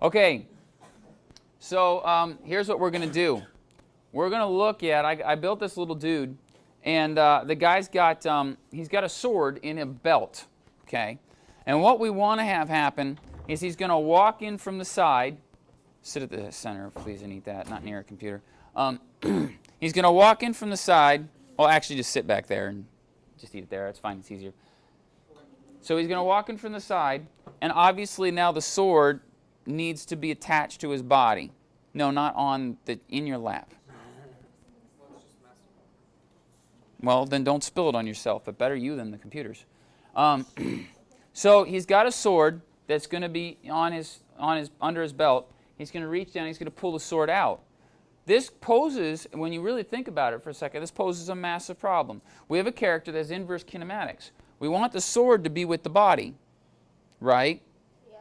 Okay, so here's what we're going to do. We're going to look at, I built this little dude, and the guy's got, he's got a sword in a belt, okay? And what we want to have happen is he's going to walk in from the side. Sit at the center, please, and eat that, not near a computer. He's going to walk in from the side. Well, actually, just sit back there and just eat it there. It's fine. It's easier. So he's going to walk in from the side, and obviously now the sword needs to be attached to his body. No, not on the in your lap. Well, then don't spill it on yourself, but better you than the computers. So he's got a sword that's going to be on his under his belt. He's going to reach down. He's going to pull the sword out. This poses, when you really think about it for a second, this poses a massive problem. We have a character that has inverse kinematics. We want the sword to be with the body, right? Yeah.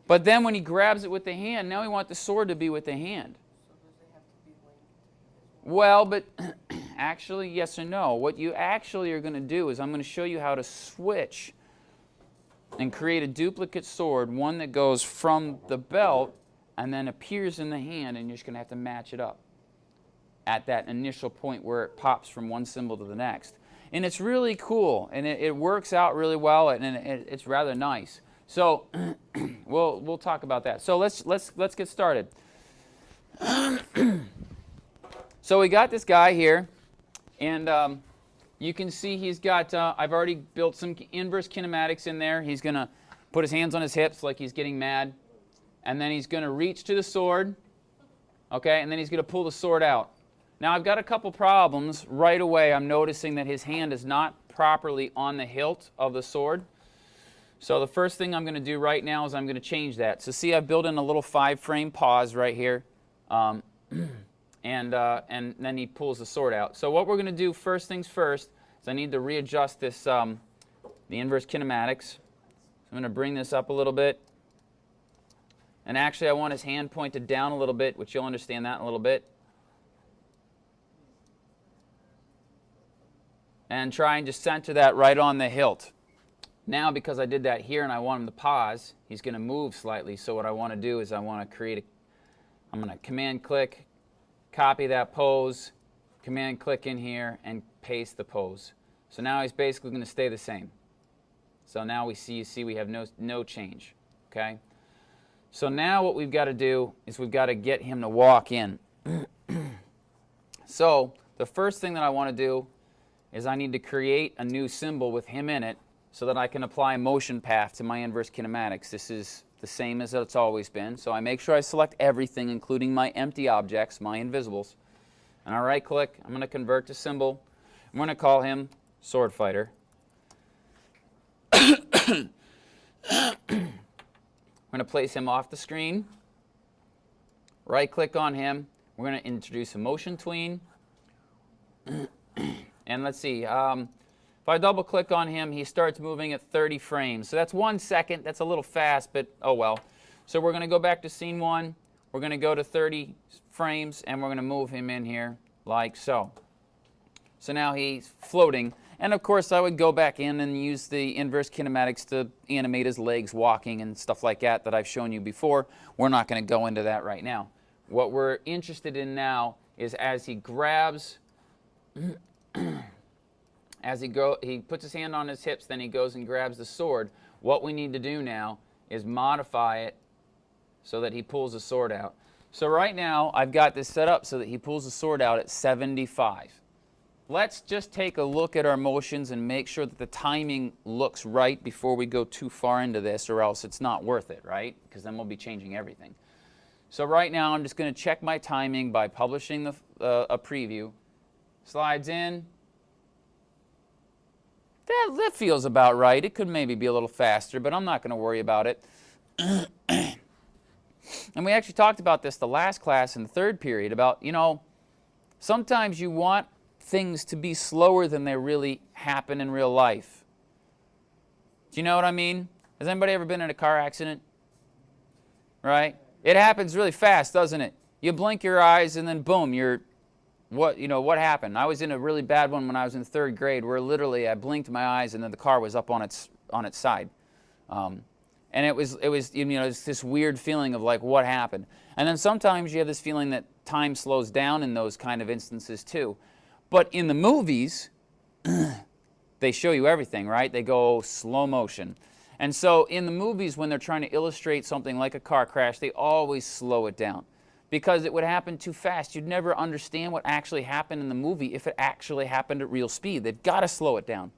But then when he grabs it with the hand, now we want the sword to be with the hand. So does it have to be linked? Well, but actually, yes or no. What you actually are going to do is I'm going to show you how to switch and create a duplicate sword, one that goes from the belt and then appears in the hand, and you're just going to have to match it up at that initial point where it pops from one symbol to the next. And it's really cool, and it works out really well, and it's rather nice. So we'll talk about that. So let's get started. So we got this guy here, and you can see he's got, I've already built some inverse kinematics in there. He's going to put his hands on his hips like he's getting mad. And then he's going to reach to the sword, okay, and then he's going to pull the sword out. Now, I've got a couple problems. Right away, I'm noticing that his hand is not properly on the hilt of the sword. So the first thing I'm going to do right now is I'm going to change that. So see, I've built in a little 5-frame pause right here, and then he pulls the sword out. So what we're going to do, first things first, is I need to readjust this, the inverse kinematics. So I'm going to bring this up a little bit. And actually, I want his hand pointed down a little bit, which you'll understand that in a little bit. And try and just center that right on the hilt. Now, because I did that here and I want him to pause, he's going to move slightly. So what I want to do is I want to create I'm going to command-click, copy that pose, command-click in here, and paste the pose. So now he's basically going to stay the same. So now you see we have no change, okay? So now what we've got to do is we've got to get him to walk in. So the first thing that I want to do is I need to create a new symbol with him in it so that I can apply a motion path to my inverse kinematics. This is the same as it's always been. So I make sure I select everything, including my empty objects, my invisibles. And I right-click. I'm going to convert to symbol. I'm going to call him Sword Fighter. We're going to place him off the screen. Right-click on him. We're going to introduce a motion tween. And let's see. If I double-click on him, he starts moving at 30 frames. So that's 1 second. That's a little fast, but oh well. So we're going to go back to scene 1. We're going to go to 30 frames, and we're going to move him in here like so. So now he's floating. And of course, I would go back in and use the inverse kinematics to animate his legs walking and stuff like that I've shown you before. We're not going to go into that right now. What we're interested in now is as he grabs, he puts his hand on his hips, then he goes and grabs the sword. What we need to do now is modify it so that he pulls the sword out. So right now, I've got this set up so that he pulls the sword out at 75. Let's just take a look at our motions and make sure that the timing looks right before we go too far into this, or else it's not worth it, right? Because then we'll be changing everything. So right now, I'm just going to check my timing by publishing a preview. Slides in. That feels about right. It could maybe be a little faster, but I'm not going to worry about it. And we actually talked about this the last class in the third period about, sometimes you want things to be slower than they really happen in real life. Do you know what I mean? Has anybody ever been in a car accident? Right? It happens really fast, doesn't it? You blink your eyes and then boom, what happened? I was in a really bad one when I was in third grade where literally I blinked my eyes and then the car was up on its side. And it was it's this weird feeling of like, what happened? And then sometimes you have this feeling that time slows down in those kind of instances too. But in the movies, they show you everything, right? They go slow motion. And so in the movies, when they're trying to illustrate something like a car crash, they always slow it down, because it would happen too fast. You'd never understand what actually happened in the movie if it actually happened at real speed. They've got to slow it down.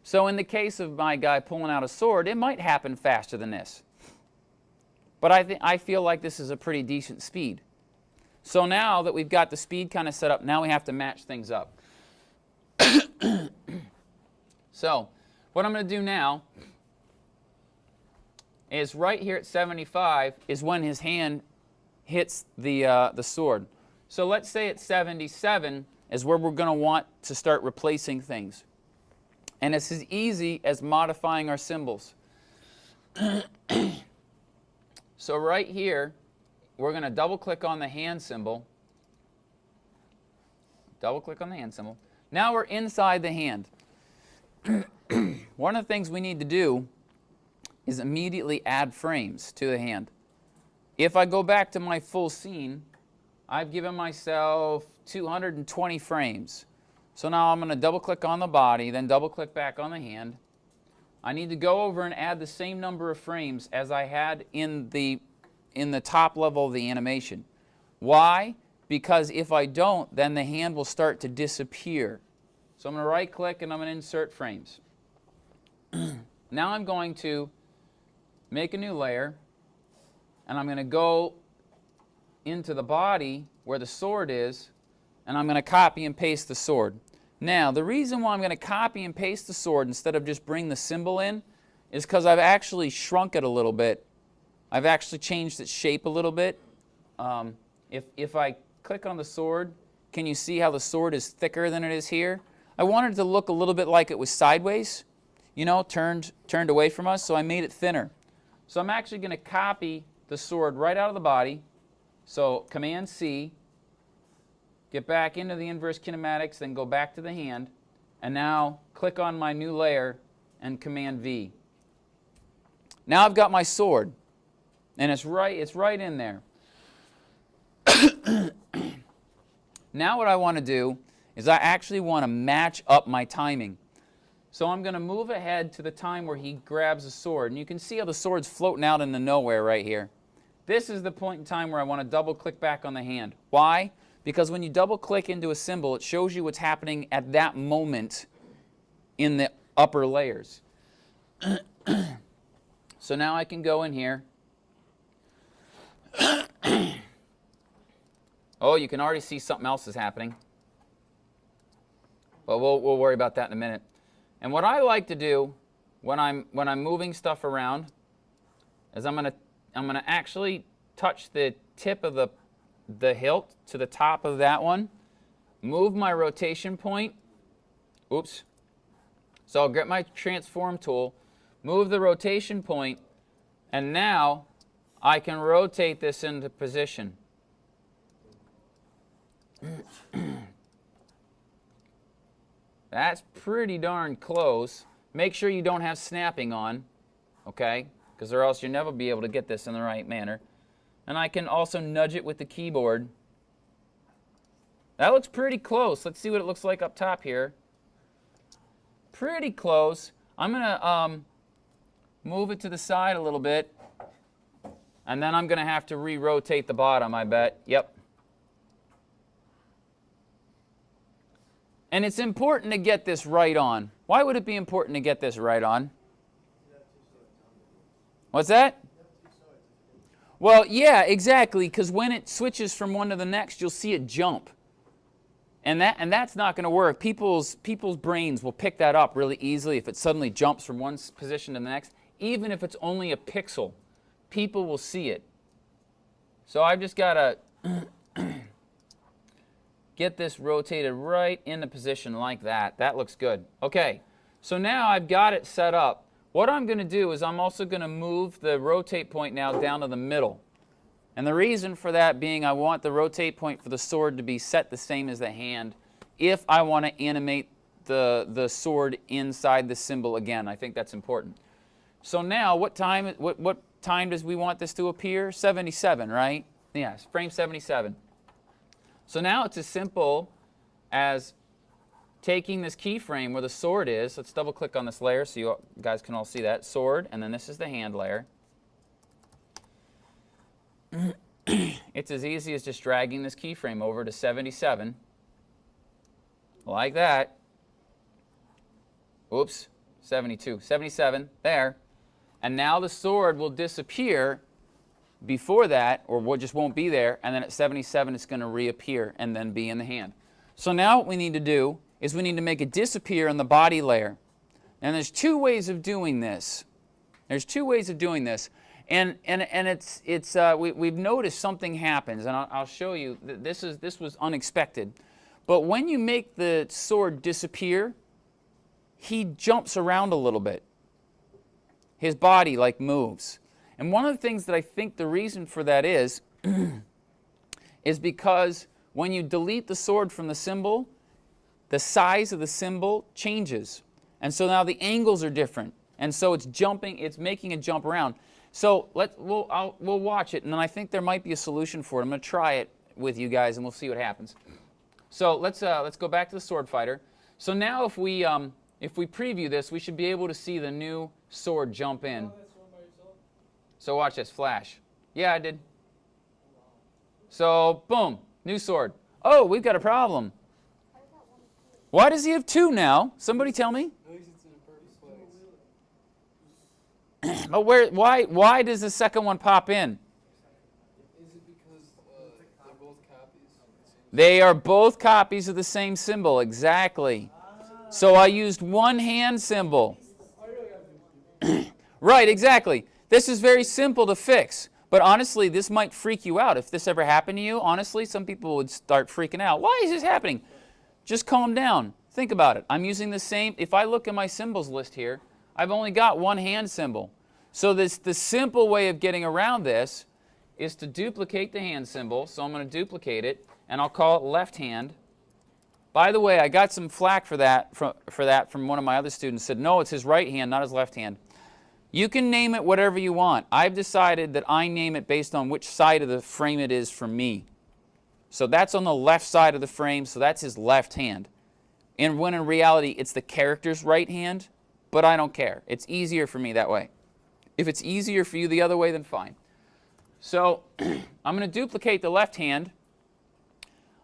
So in the case of my guy pulling out a sword, it might happen faster than this. But I feel like this is a pretty decent speed. So now that we've got the speed kind of set up, now we have to match things up. So what I'm going to do now is right here at 75 is when his hand hits the sword. So let's say at 77 is where we're going to want to start replacing things. And it's as easy as modifying our symbols. So right here, we're going to double-click on the hand symbol. Double-click on the hand symbol. Now we're inside the hand. One of the things we need to do is immediately add frames to the hand. If I go back to my full scene, I've given myself 220 frames. So now I'm going to double-click on the body, then double-click back on the hand. I need to go over and add the same number of frames as I had in the top level of the animation. Why? Because if I don't, then the hand will start to disappear. So I'm going to right-click and I'm going to insert frames. Now I'm going to make a new layer, and I'm going to go into the body where the sword is, and I'm going to copy and paste the sword. Now, the reason why I'm going to copy and paste the sword instead of just bring the symbol in is because I've actually shrunk it a little bit. I've actually changed its shape a little bit. If I click on the sword, can you see how the sword is thicker than it is here? I wanted it to look a little bit like it was sideways, you know, turned away from us, so I made it thinner. So I'm actually going to copy the sword right out of the body. So Command-C, get back into the inverse kinematics, then go back to the hand, and now click on my new layer and Command-V. Now I've got my sword, and it's right in there. Now what I want to do is I actually want to match up my timing. So I'm going to move ahead to the time where he grabs the sword, and you can see how the sword's floating out into nowhere right here. This is the point in time where I want to double-click back on the hand. Why? Because when you double-click into a symbol, it shows you what's happening at that moment in the upper layers. So now I can go in here. Oh, you can already see something else is happening. But we'll worry about that in a minute. And what I like to do when I'm moving stuff around is I'm gonna actually touch the tip of the hilt to the top of that one, move my rotation point. Oops. So I'll get my transform tool, move the rotation point, and now I can rotate this into position. That's pretty darn close. Make sure you don't have snapping on, okay? Because or else you'll never be able to get this in the right manner. And I can also nudge it with the keyboard. That looks pretty close. Let's see what it looks like up top here. Pretty close. I'm going to move it to the side a little bit. And then I'm going to have to re-rotate the bottom, I bet. Yep. And it's important to get this right on. Why would it be important to get this right on? What's that? Well, yeah, exactly, because when it switches from one to the next, you'll see it jump. And that's not going to work. People's brains will pick that up really easily if it suddenly jumps from one position to the next. Even if it's only a pixel, people will see it. So I've just got to get this rotated right into position like that. That looks good. Okay, so now I've got it set up. What I'm going to do is I'm also going to move the rotate point now down to the middle. And the reason for that being I want the rotate point for the sword to be set the same as the hand if I want to animate the sword inside the symbol again. I think that's important. So now what time does we want this to appear? 77, right? Yes, frame 77. So now it's as simple as taking this keyframe where the sword is. Let's double click on this layer so you guys can all see that. Sword, and then this is the hand layer. It's as easy as just dragging this keyframe over to 77. Like that. Oops, 72, 77, there. And now the sword will disappear before that, or just won't be there, and then at 77 it's going to reappear and then be in the hand. So now what we need to do is we need to make it disappear in the body layer. And there's two ways of doing this. There's two ways of doing this. And we've noticed something happens, and I'll show you that this was unexpected. But when you make the sword disappear, he jumps around a little bit. His body like moves. And one of the things that I think the reason for that is because when you delete the sword from the symbol, the size of the symbol changes. And so now the angles are different. And so it's jumping, it's making a jump around. So we'll watch it, and then I think there might be a solution for it. I'm going to try it with you guys, and we'll see what happens. So let's go back to the sword fighter. So now if we preview this, we should be able to see the new sword jump in. So watch this, flash. Yeah, I did. So boom, new sword. Oh, we've got a problem. Why does he have two now? Somebody tell me. But why does the second one pop in? Is it because they're both copies? They are both copies of the same symbol, exactly. So I used one hand symbol. Right, exactly. This is very simple to fix. But honestly, this might freak you out. If this ever happened to you, honestly, some people would start freaking out. Why is this happening? Just calm down. Think about it. I'm using the same. If I look at my symbols list here, I've only got one hand symbol. So the simple way of getting around this is to duplicate the hand symbol. So I'm going to duplicate it, and I'll call it left hand. By the way, I got some flack for that from one of my other students. Said, no, it's his right hand, not his left hand. You can name it whatever you want. I've decided that I name it based on which side of the frame it is for me. So that's on the left side of the frame, so that's his left hand. And when in reality, it's the character's right hand, but I don't care. It's easier for me that way. If it's easier for you the other way, then fine. So I'm going to duplicate the left hand.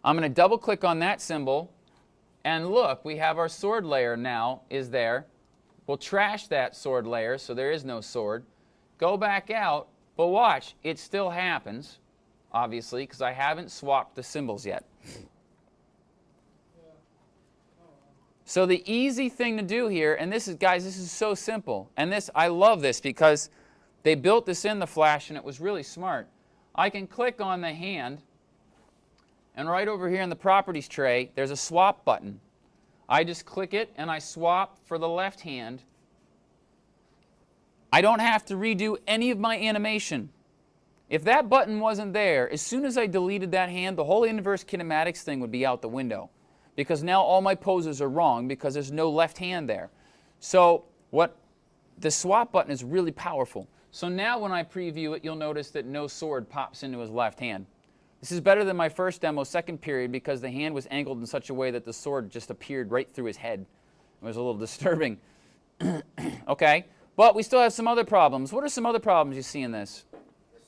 I'm going to double click on that symbol. And look, we have our sword layer now is there. We'll trash that sword layer so there is no sword. Go back out, but watch, it still happens, obviously, because I haven't swapped the symbols yet. So the easy thing to do here, and this is, guys, this is so simple. And this, I love this because they built this in the Flash and it was really smart. I can click on the hand, and right over here in the properties tray, there's a swap button. I just click it and I swap for the left hand. I don't have to redo any of my animation. If that button wasn't there, as soon as I deleted that hand, the whole inverse kinematics thing would be out the window. Because now all my poses are wrong because there's no left hand there. So the swap button is really powerful. So now when I preview it, you'll notice that no sword pops into his left hand. This is better than my first demo, second period, because the hand was angled in such a way that the sword just appeared right through his head. It was a little disturbing. Okay, but we still have some other problems. What are some other problems you see in this? The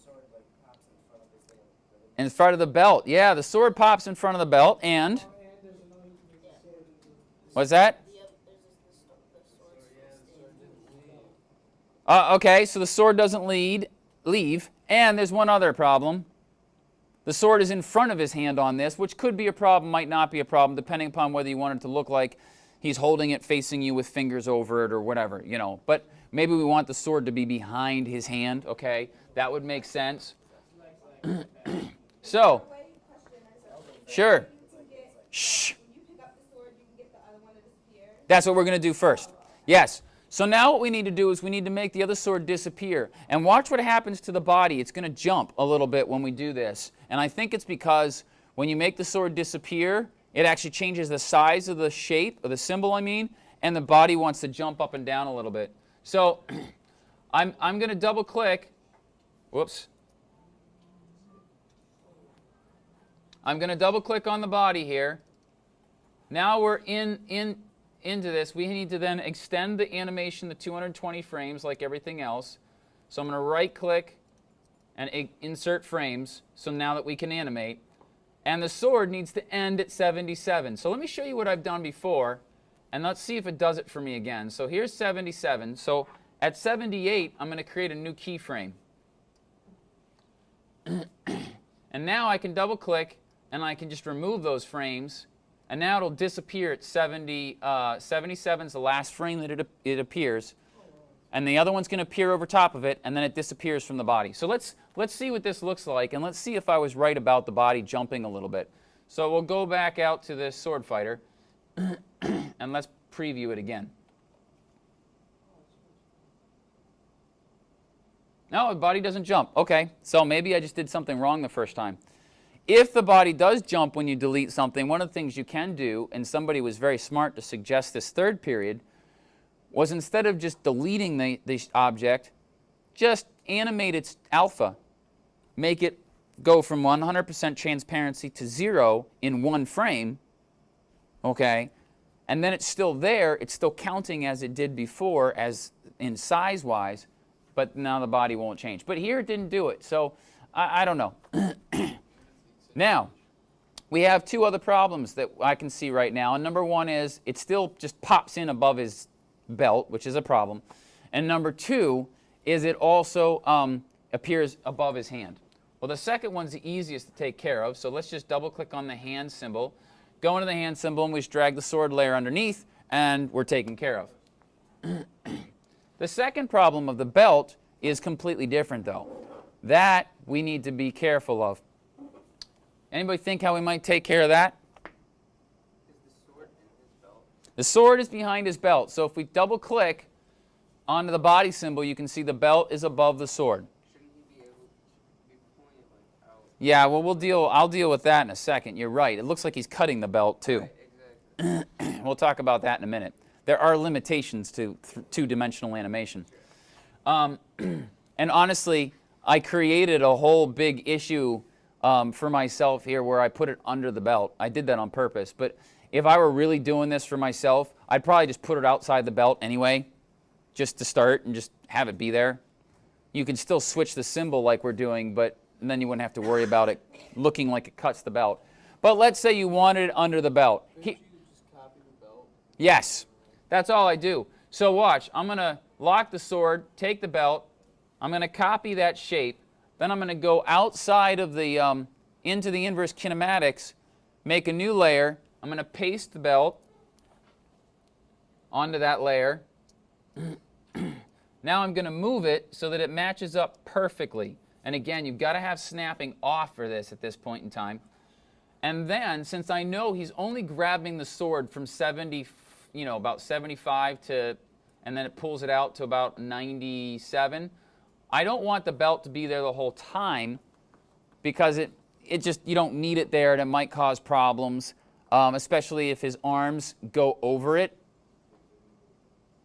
sword pops in front of his hand. In front of the belt. Yeah, the sword pops in front of the belt, and what's that? Okay, so the sword doesn't leave, and there's one other problem. The sword is in front of his hand on this, which could be a problem, might not be a problem, depending upon whether you want it to look like he's holding it facing you with fingers over it or whatever, you know. But maybe we want the sword to be behind his hand, okay? That would make sense. So, sure. Shh. That's what we're going to do first. Yes. So now what we need to do is we need to make the other sword disappear. And watch what happens to the body. It's going to jump a little bit when we do this. And I think it's because when you make the sword disappear, it actually changes the size of the shape, of the symbol I mean, and the body wants to jump up and down a little bit. So I'm going to double click. Whoops. I'm going to double click on the body here. Now we're into this. We need to then extend the animation to 220 frames like everything else. So I'm going to right click and insert frames, so now that we can animate. And the sword needs to end at 77. So let me show you what I've done before, and let's see if it does it for me again. So here's 77. So at 78, I'm going to create a new keyframe. And now I can double click, and I can just remove those frames, and now it'll disappear at 70. 77 is the last frame that it appears. And the other one's going to appear over top of it, and then it disappears from the body. So let's see what this looks like, and let's see if I was right about the body jumping a little bit. So we'll go back out to this sword fighter, and let's preview it again. No, the body doesn't jump. Okay, so maybe I just did something wrong the first time. If the body does jump when you delete something, one of the things you can do, and somebody was very smart to suggest this third period, was instead of just deleting the object, just animate its alpha. Make it go from 100% transparency to 0 in one frame, okay? And then it's still there. It's still counting as it did before, as in size-wise, but now the body won't change. But here it didn't do it, so I don't know. Now, we have two other problems that I can see right now. And number one is it still just pops in above his belt, which is a problem. And number two is it also appears above his hand. Well, the second one's the easiest to take care of. So let's just double click on the hand symbol, go into the hand symbol, and we just drag the sword layer underneath, and we're taken care of. The second problem of the belt is completely different, though. That we need to be careful of. Anybody think how we might take care of that? Is the sword in his belt? The sword is behind his belt. So if we double click onto the body symbol, you can see the belt is above the sword. Shouldn't he be able to be pointing like out? Yeah, well, I'll deal with that in a second. You're right. It looks like he's cutting the belt too. Right, exactly. We'll talk about that in a minute. There are limitations to two-dimensional animation. And honestly, I created a whole big issue for myself here where I put it under the belt. I did that on purpose. But if I were really doing this for myself, I'd probably just put it outside the belt anyway, just to start and just have it be there. You can still switch the symbol like we're doing, but then you wouldn't have to worry about it looking like it cuts the belt. But let's say you wanted it under the belt. Couldn't you just copy the belt? Yes, that's all I do. So watch, I'm going to lock the sword, take the belt, I'm going to copy that shape, then I'm going to go outside of the, into the inverse kinematics, make a new layer, I'm going to paste the belt onto that layer. Now I'm going to move it so that it matches up perfectly. And again, you've got to have snapping off for this at this point in time. And then, since I know he's only grabbing the sword from 70, about 75 to, and then it pulls it out to about 97, I don't want the belt to be there the whole time because it just, you don't need it there and it might cause problems, especially if his arms go over it.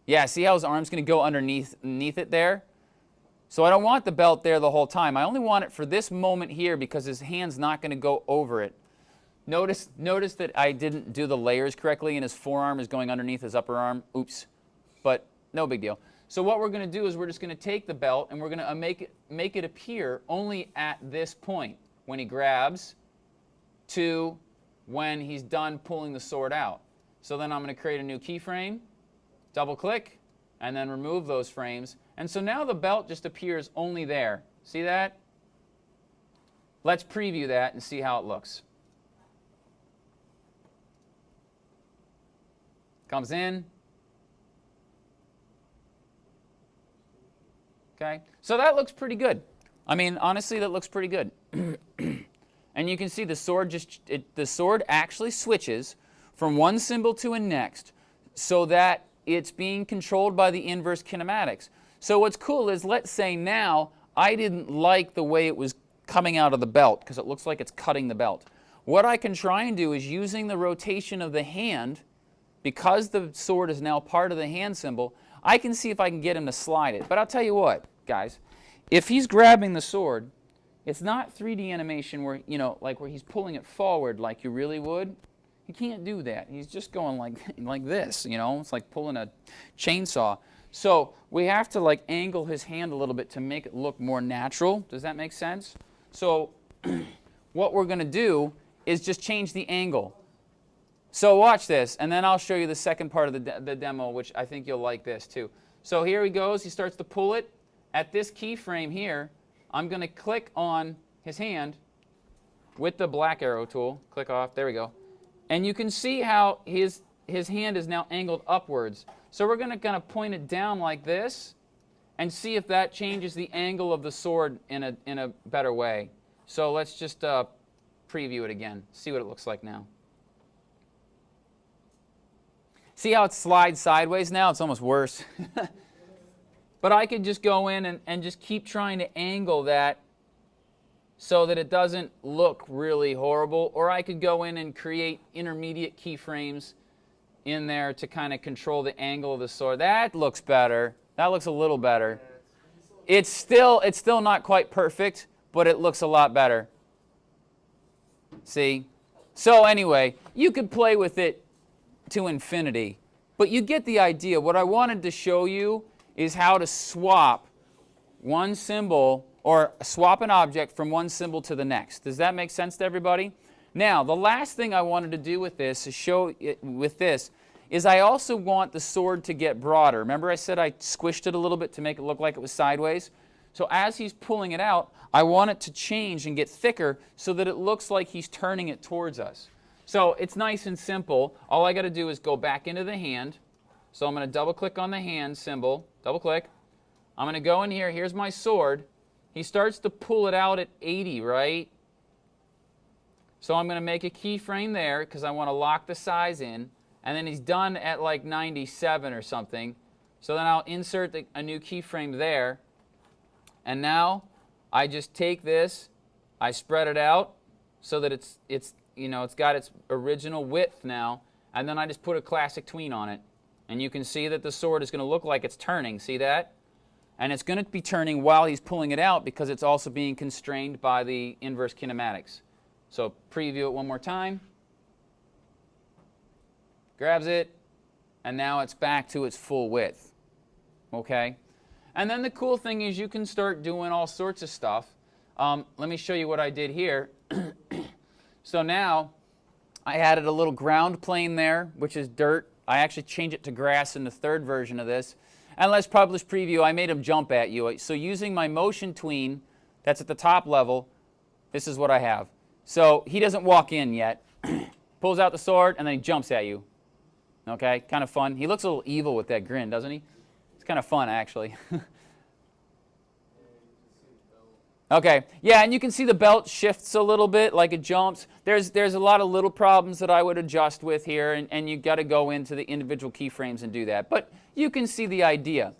Yeah, see how his arm's going to go underneath it there? So I don't want the belt there the whole time. I only want it for this moment here because his hand's not going to go over it. Notice that I didn't do the layers correctly and his forearm is going underneath his upper arm. Oops. But no big deal. So what we're going to do is we're just going to take the belt and we're going to make it appear only at this point when he grabs to when he's done pulling the sword out. So then I'm going to create a new keyframe, double click, and then remove those frames. And so now the belt just appears only there. See that? Let's preview that and see how it looks. Comes in. Okay, so that looks pretty good. I mean, honestly, that looks pretty good. And you can see the sword the sword actually switches from one symbol to a next so that it's being controlled by the inverse kinematics. So what's cool is, let's say now I didn't like the way it was coming out of the belt because it looks like it's cutting the belt. What I can try and do is, using the rotation of the hand, because the sword is now part of the hand symbol, I can see if I can get him to slide it. But I'll tell you what, guys, if he's grabbing the sword, it's not 3D animation where, you know, like where he's pulling it forward like you really would. He can't do that. He's just going like this, you know. It's like pulling a chainsaw. So we have to like angle his hand a little bit to make it look more natural. Does that make sense? So what we're going to do is just change the angle. So watch this, and then I'll show you the second part of the demo, which I think you'll like this too. So here he goes. He starts to pull it. At this keyframe here, I'm going to click on his hand with the black arrow tool. Click off. There we go. And you can see how his hand is now angled upwards. So we're going to kind of point it down like this and see if that changes the angle of the sword in a better way. So let's just preview it again. See what it looks like now. See how it slides sideways now? It's almost worse. But I could just go in and just keep trying to angle that so that it doesn't look really horrible. Or I could go in and create intermediate keyframes in there to kind of control the angle of the sword. That looks better. That looks a little better. It's still not quite perfect, but it looks a lot better. See? So anyway, you could play with it to infinity, but you get the idea. What I wanted to show you is how to swap one symbol or swap an object from one symbol to the next. Does that make sense to everybody? Now, the last thing I wanted to do with this is I also want the sword to get broader. Remember I said I squished it a little bit to make it look like it was sideways? So as he's pulling it out, I want it to change and get thicker so that it looks like he's turning it towards us. So it's nice and simple. All I got to do is go back into the hand. So I'm going to double click on the hand symbol. Double click. I'm going to go in here. Here's my sword. He starts to pull it out at 80, right? So I'm going to make a keyframe there because I want to lock the size in. And then he's done at like 97 or something. So then I'll insert a new keyframe there. And now I just take this, I spread it out so that it's got its original width now, and then I just put a classic tween on it. And you can see that the sword is going to look like it's turning. See that? And it's going to be turning while he's pulling it out because it's also being constrained by the inverse kinematics. So preview it one more time. Grabs it, and now it's back to its full width. Okay? And then the cool thing is you can start doing all sorts of stuff. Let me show you what I did here. So now I added a little ground plane there, which is dirt. I actually changed it to grass in the third version of this. And let's publish preview. I made him jump at you. So using my motion tween, that's at the top level, this is what I have. So he doesn't walk in yet. Pulls out the sword, and then he jumps at you. Okay, kind of fun. He looks a little evil with that grin, doesn't he? It's kind of fun, actually. Okay, yeah, and you can see the belt shifts a little bit, like it jumps. There's a lot of little problems that I would adjust with here, and you've got to go into the individual keyframes and do that. But you can see the idea.